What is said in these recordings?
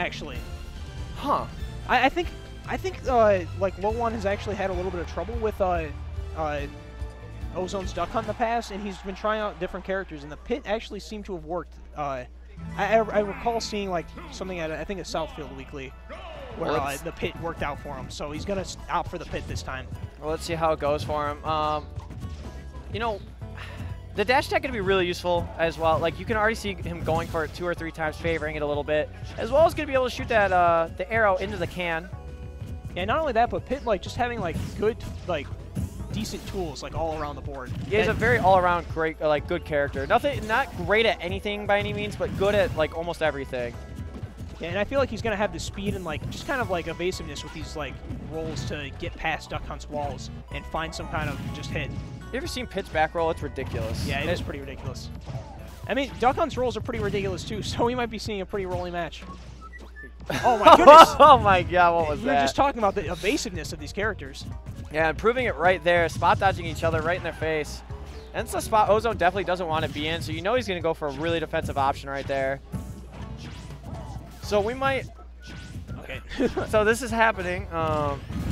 actually. Huh. I think like LOE1 has actually had a little bit of trouble with Ozone's Duck Hunt in the past, and he's been trying out different characters, and the pit actually seemed to have worked. I recall seeing like something at I think a Southfield Weekly where the pit worked out for him, so he's gonna opt for the pit this time. Well, let's see how it goes for him. You know, the dash attack going to be really useful as well. Like, you can already see him going for it 2 or 3 times, favoring it a little bit, as well as going to be able to shoot that the arrow into the can. Yeah, not only that, but Pit like just having like good decent tools like all around the board. Yeah, he's a very all-around great good character. Not great at anything by any means, but good at like almost everything. Yeah, and I feel like he's gonna have the speed and like just kind of like evasiveness with these like rolls to get past Duck Hunt's walls and find some kind of just hit. You ever seen Pit's back roll? It's ridiculous. Yeah, it is pretty ridiculous. I mean, Duck Hunt's rolls are pretty ridiculous too, so we might be seeing a pretty rolly match. Oh my goodness! Oh my god, what was that? We were just talking about the evasiveness of these characters. Yeah, and proving it right there, spot dodging each other right in their face. And it's a spot Ozone definitely doesn't want to be in, so you know he's going to go for a really defensive option right there. So we might... Okay. So this is happening.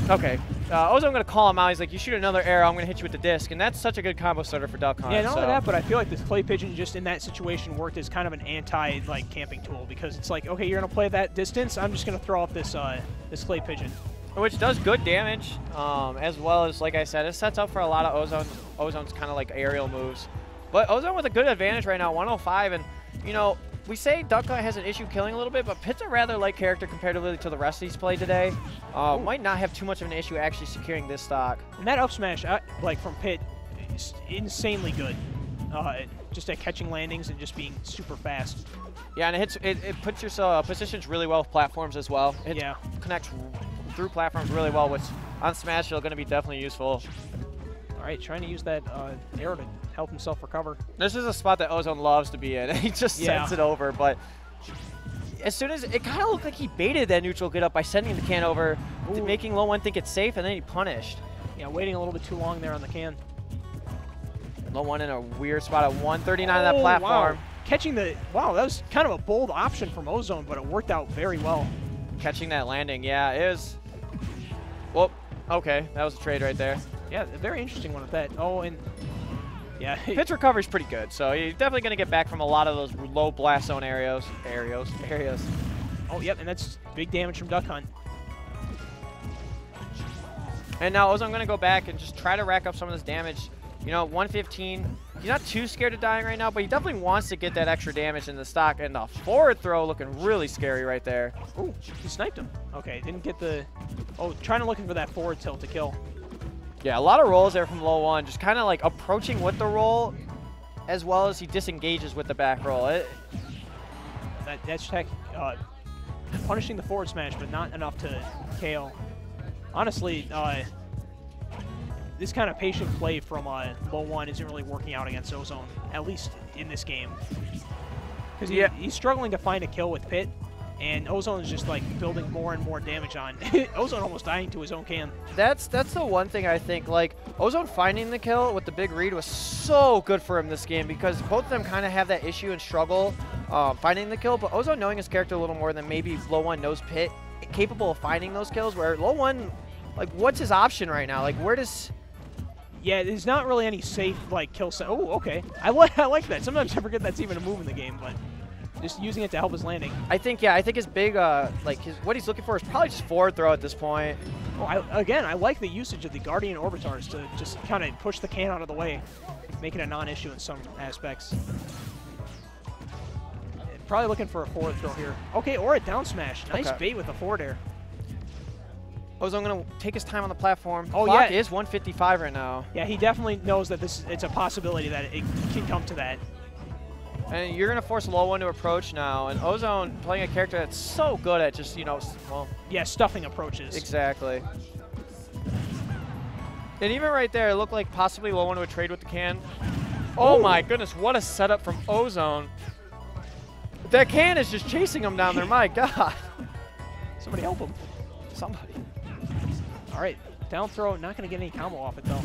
Okay. Ozone going to call him out. He's like, you shoot another arrow, I'm going to hit you with the disc. And that's such a good combo starter for Duck Hunt. Yeah, not only that, but I feel like this Clay Pigeon just in that situation worked as kind of an camping tool, because it's like, okay, you're going to play that distance, I'm just going to throw off this this Clay Pigeon. Which does good damage, as well as, like I said, it sets up for a lot of Ozone's kind of like aerial moves. But Ozone with a good advantage right now, 105, and, you know, we say Duck Hunt has an issue killing a little bit, but Pit's a rather light character comparatively to the rest he's played today. Might not have too much of an issue actually securing this stock. And that up smash, like from Pit, is insanely good. Just at catching landings and just being super fast. Yeah, and it puts your positions really well with platforms as well. It connects through platforms really well, which on Smash is going to be definitely useful. All right, trying to use that arrow to help himself recover. This is a spot that Ozone loves to be in. He just sends it over, but as soon as it kind of looked like he baited that neutral get up by sending the can over, making LOE1 think it's safe, and then he punished. Yeah, waiting a little bit too long there on the can. LOE1 in a weird spot at 139 on that platform. Wow. Catching the, that was kind of a bold option from Ozone, but it worked out very well. Catching that landing, yeah, it was. Well, okay, that was a trade right there. Yeah, a very interesting one with that. Oh, and yeah. Pit's recovery's pretty good, so he's definitely going to get back from a lot of those low blast zone areas. Oh, yep, and that's big damage from Duck Hunt. And now Ozone going to go back and just try to rack up some of this damage. You know, 115. He's not too scared of dying right now, but he definitely wants to get that extra damage in the stock. And the forward throw looking really scary right there. Ooh, he sniped him. Okay, didn't get the... Oh, trying to look for that forward tilt to kill. Yeah, a lot of rolls there from LOE1. Just kind of like approaching with the roll as well as he disengages with the back roll. That dash attack punishing the forward smash, but not enough to KO. Honestly, this kind of patient play from LOE1 isn't really working out against Ozone, at least in this game. Because he's struggling to find a kill with Pit, and Ozone is just like building more and more damage on. Ozone almost dying to his own can. That's the one thing I think, like, Ozone finding the kill with the big read was so good for him this game, because both of them kind of have that issue and struggle finding the kill, but Ozone knowing his character a little more than maybe LOE1 knows Pit, capable of finding those kills, where LOE1, like, what's his option right now? Like, where does... Yeah, there's not really any safe, like, kill set. Oh, okay. I like that. Sometimes I forget that's even a move in the game, but just using it to help his landing. I think his big, what he's looking for is probably just forward throw at this point. Oh, again, I like the usage of the Guardian Orbitars to just kind of push the can out of the way, make it a non-issue in some aspects. Probably looking for a forward throw here. Okay, or a down smash. Nice bait with the forward air. Ozone going to take his time on the platform. Oh, Clock is 155 right now. Yeah, he definitely knows that it's a possibility that it can come to that. And you're going to force LOE1 to approach now. And Ozone playing a character that's so good at just, you know, well... Yeah, stuffing approaches. Exactly. And even right there, it looked like possibly LOE1 would trade with the can. Oh my goodness, what a setup from Ozone. That can is just chasing him down there, my God. Somebody help him. Somebody. All right, down throw, not going to get any combo off it, though.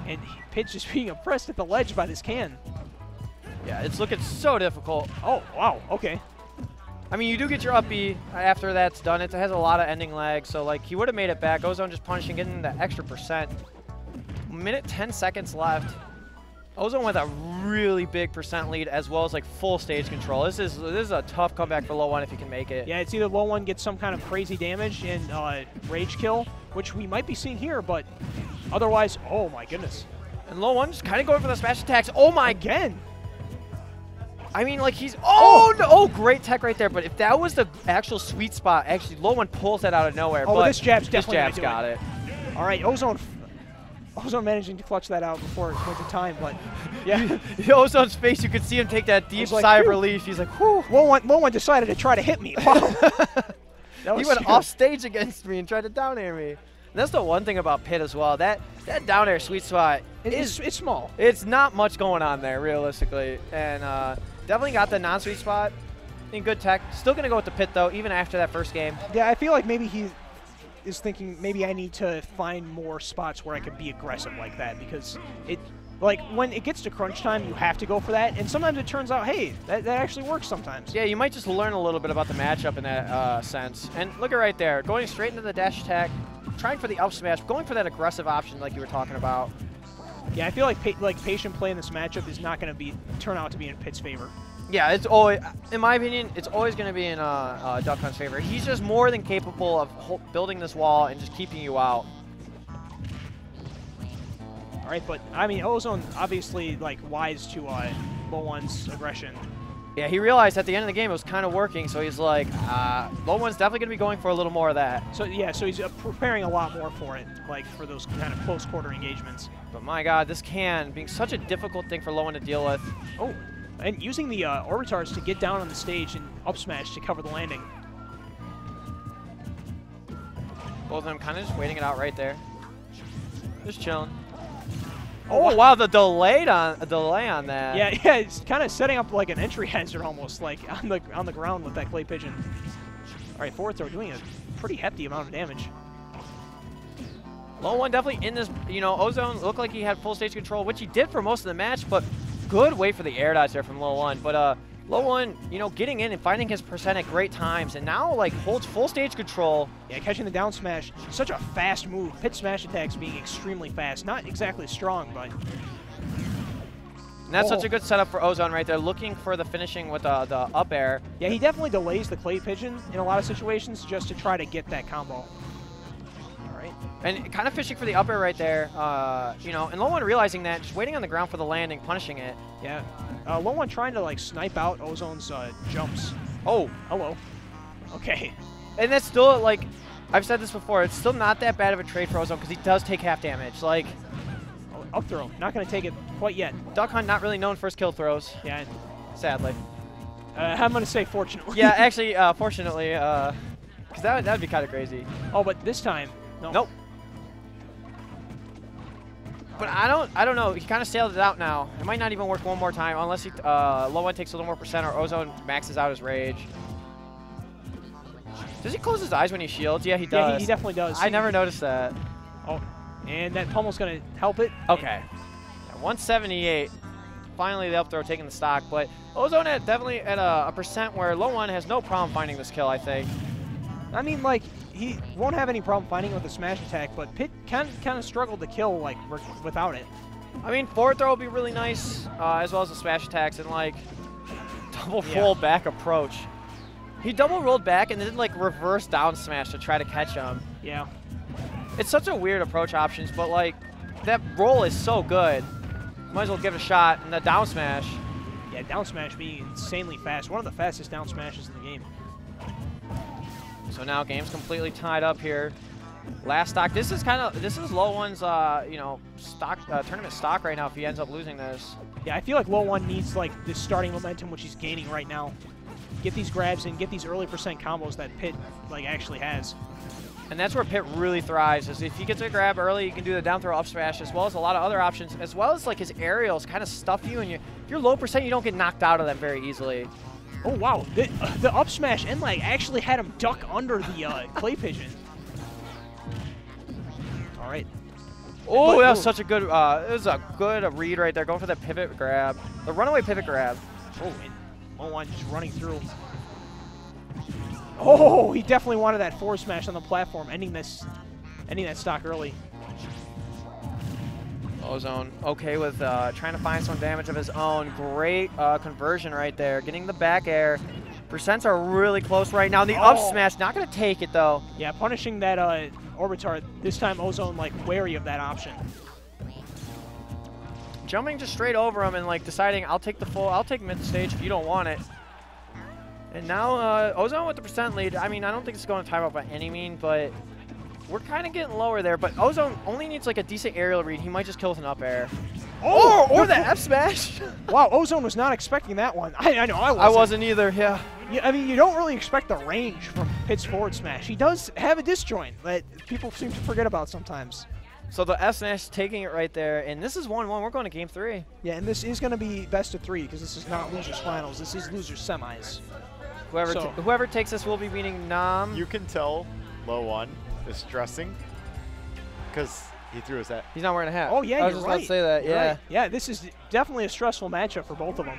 And Pit's just being oppressed at the ledge by this can. Yeah, it's looking so difficult. Oh, wow, okay. I mean, you do get your up B after that's done. It has a lot of ending lag, so like he would have made it back. Ozone just punishing, getting the extra %. Minute 10 seconds left. Ozone with a really big % lead, as well as like full stage control. This is a tough comeback for LOE1 if he can make it. Yeah, it's either LOE1 gets some kind of crazy damage and rage kill, which we might be seeing here, but otherwise, oh my goodness. And LOE1 just kind of going for the smash attacks. Oh my! Again. I mean, like he's oh, great tech right there. But if that was the actual sweet spot, actually LOE1 pulls that out of nowhere. Oh, but this jab's definitely this jab's got it. All right, Ozone managing to clutch that out before it went to time, but yeah. Ozone's face, you could see him take that deep sigh of relief. He's like, whew. LOE1 decided to try to hit me. Wow. He went off stage against me and tried to down air me. And that's the one thing about Pit as well. That down air sweet spot it's small. It's not much going on there realistically, and definitely got the non-sweet spot in good tech. Still gonna go with the Pit though, even after that first game. Yeah, I feel like maybe he is thinking maybe I need to find more spots where I could be aggressive like that, because like when it gets to crunch time, you have to go for that, and sometimes it turns out, hey, that actually works sometimes. Yeah, you might just learn a little bit about the matchup in that sense. And look at right there, going straight into the dash attack, trying for the up smash, going for that aggressive option like you were talking about. Yeah, I feel like patient play in this matchup is not going to turn out to be in Pit's favor. Yeah, it's always, in my opinion, it's always going to be in Duck Hunt's favor. He's just more than capable of building this wall and just keeping you out. All right, but I mean, Ozone obviously like wise to LOE1's aggression. Yeah, he realized at the end of the game it was kind of working, so he's like, LOE1's definitely going to be going for a little more of that. So yeah, so he's preparing a lot more for it, like for those kind of close quarter engagements. But my God, this being such a difficult thing for LOE1 to deal with. Oh, and using the orbitars to get down on the stage and up smash to cover the landing. Both of them kind of just waiting it out right there. Just chilling. Oh wow, the delay on that. Yeah, it's kind of setting up like an entry hazard almost, like on the ground with that clay pigeon. All right, forward throw doing a pretty hefty amount of damage. LOE1 definitely in this, you know, Ozone looked like he had full stage control, which he did for most of the match, but good wait for the air dodge there from LOE1. But LOE1, you know, getting in and finding his % at great times, and now like holds full stage control. Yeah, catching the down smash, such a fast move. Pit smash attacks being extremely fast, not exactly strong, but. And that's such a good setup for Ozone right there, looking for the finishing with the up air. Yeah, he definitely delays the clay pigeon in a lot of situations just to try to get that combo. All right. And kind of fishing for the up air right there, you know, and LOE1 realizing that, just waiting on the ground for the landing, punishing it. Yeah. LOE1 trying to like snipe out Ozone's jumps. Oh, hello. Okay. And that's still, like, I've said this before, it's still not that bad of a trade for Ozone because he does take half damage. Like, up throw, not going to take it quite yet. Duck Hunt not really known for his kill throws. Yeah. Sadly. I'm going to say fortunately. Yeah, actually, fortunately, because that would be kind of crazy. Oh, but this time, no. Nope. But I don't know. He kind of sailed it out now. It might not even work one more time unless he LOE1 takes a little more % or Ozone maxes out his rage. Does he close his eyes when he shields? Yeah, he does. Yeah, he definitely does. I never noticed that. Oh, and that pummel's going to help it. Okay. Yeah, 178. Finally, the up throw taking the stock. But Ozone definitely at a % where LOE1 has no problem finding this kill, I think. I mean, like, he won't have any problem finding it with a smash attack, but Pit kind of struggled to kill, like, without it. I mean, forward throw would be really nice, as well as the smash attacks, and, like, double roll back approach. He double rolled back and then did, like, reverse down smash to try to catch him. Yeah. It's such a weird approach options, but, like, that roll is so good. Might as well give it a shot. And the down smash. Yeah, down smash being insanely fast. One of the fastest down smashes in the game. So now game's completely tied up here. Last stock. This is LOE1's you know, stock tournament stock right now if he ends up losing this. Yeah, I feel like LOE1 needs like this starting momentum which he's gaining right now. Get these grabs and get these early % combos that Pit like actually has. And that's where Pit really thrives, is if he gets a grab early, you can do the down throw up smash, as well as a lot of other options, as well as like his aerials kind of stuff you, and if you're low %, you don't get knocked out of them very easily. Oh wow, the up smash and like actually had him duck under the clay pigeon. All right. Oh, that was such a good, it was a good read right there, going for that pivot grab, the runaway pivot grab. Oh, and LOE1 just running through. Oh, he definitely wanted that forward smash on the platform, ending that stock early. Ozone okay with trying to find some damage of his own. Great conversion right there. Getting the back air. Percents are really close right now. The up smash, not going to take it, though. Yeah, punishing that Orbitar. This time, Ozone, like, wary of that option. Jumping just straight over him and, like, deciding, I'll take mid stage if you don't want it. And now Ozone with the percent lead. I mean, I don't think it's going to time out by any means, but we're kind of getting lower there. But Ozone only needs, like, a decent aerial read. He might just kill with an up air. Oh, or the F smash. Wow, Ozone was not expecting that one. I know, I wasn't either, yeah. I mean, you don't really expect the range from Pit's forward smash. He does have a disjoint that people seem to forget about sometimes. So the F smash taking it right there, and this is 1-1. We're going to game 3. Yeah, and this is going to be best of 3 because this is not losers finals. This is losers semis. Whoever takes this will be beating Nam. You can tell LOE1 is stressing because he threw his hat. He's not wearing a hat. Oh, yeah, I was just about to say that, yeah. Right. Yeah, this is definitely a stressful matchup for both of them.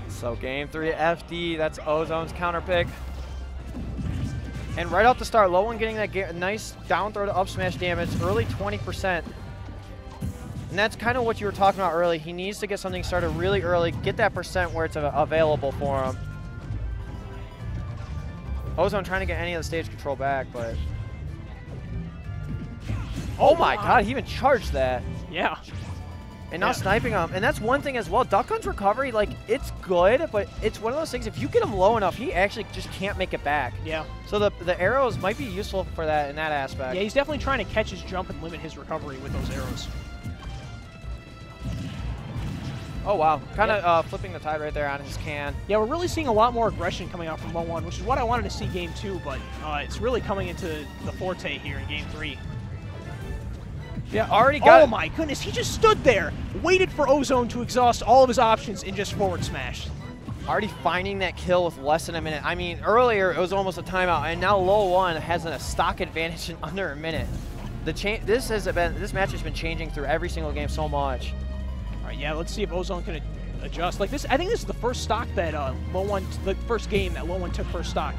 So game 3 FD, that's Ozone's counter pick. And right off the start, LOE1 getting that nice down throw to up smash damage, early 20%. And that's kind of what you were talking about early. He needs to get something started really early, get that percent where it's available for him. Ozone trying to get any of the stage control back, but... Oh my god, he even charged that. Yeah. And now sniping him. And that's one thing as well. Duck Hunt's recovery, like, it's good, but it's one of those things, if you get him low enough, he actually just can't make it back. Yeah. So the arrows might be useful for that in that aspect. Yeah, he's definitely trying to catch his jump and limit his recovery with those arrows. Oh, wow. Kind of flipping the tide right there on his can. Yeah, we're really seeing a lot more aggression coming out from LOE1, which is what I wanted to see game 2, but it's really coming into the forte here in game 3. Yeah, already got Oh my goodness, he just stood there, waited for Ozone to exhaust all of his options and just forward smash. Already finding that kill with less than a minute. I mean, earlier it was almost a timeout, and now LOE1 has a stock advantage in under a minute. This match has been changing through every single game so much. All right, yeah, let's see if Ozone can adjust. Like this, I think this is the first stock that LOE1, the first game that LOE1 took first stock.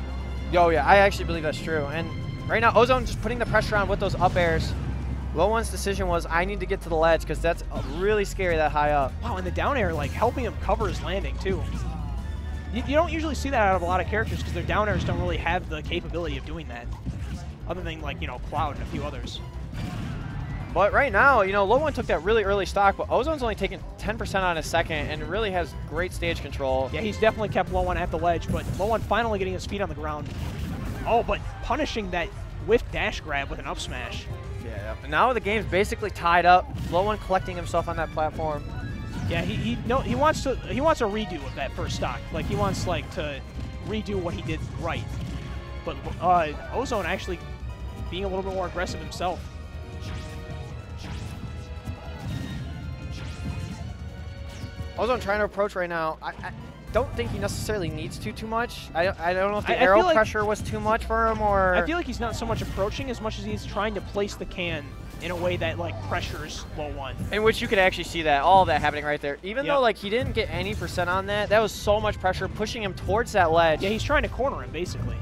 Oh yeah, I actually believe that's true. And right now, Ozone just putting the pressure on with those up airs. LOE1's decision was, I need to get to the ledge because that's really scary that high up. Wow, and the down air, like, helping him cover his landing, too. You don't usually see that out of a lot of characters because their down airs don't really have the capability of doing that. Other than, like, you know, Cloud and a few others. But right now, you know, LOE1 took that really early stock, but Ozone's only taking 10% on his second and really has great stage control. Yeah, he's definitely kept LOE1 at the ledge, but LOE1 finally getting his feet on the ground. Oh, but punishing that whiff dash grab with an up smash. Yeah, and now the game's basically tied up. LOE1 collecting himself on that platform. Yeah, he wants a redo of that first stock. Like he wants to redo what he did right. But Ozone actually being a little bit more aggressive himself. Ozone trying to approach right now. I don't think he necessarily needs to too much. I don't know if the arrow pressure was too much for him or... I feel like he's not so much approaching as much as he's trying to place the can in a way that, like, pressures LOE1. In which you could actually see that, all of that happening right there. Even though, like, he didn't get any percent on that, that was so much pressure pushing him towards that ledge. Yeah, he's trying to corner him, basically.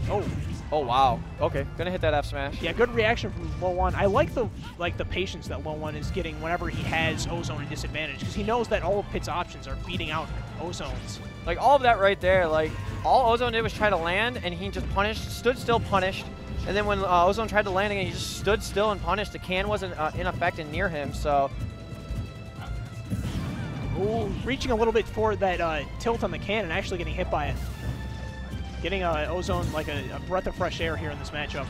Oh. Oh, wow. Okay, gonna hit that F smash. Yeah, good reaction from LOE1. I like the patience that LOE1 is getting whenever he has Ozone at disadvantage, because he knows that all of Pit's options are beating out Ozone's. Like, all of that right there, like, all Ozone did was try to land, and he just stood still, punished. And then when Ozone tried to land again, he just stood still and punished. The can wasn't in effect and near him, so... Ooh, reaching a little bit for that tilt on the can and actually getting hit by it. Getting Ozone like a breath of fresh air here in this matchup.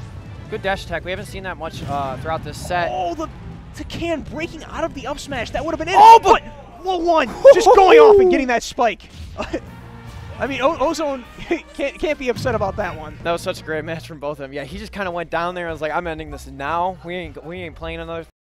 Good dash attack. We haven't seen that much throughout this set. Oh, the can breaking out of the up smash. That would have been it. Oh, but LOE1 just going off and getting that spike. I mean, Ozone can't be upset about that one. That was such a great match from both of them. Yeah, he just kind of went down there and was like, I'm ending this now. We ain't playing another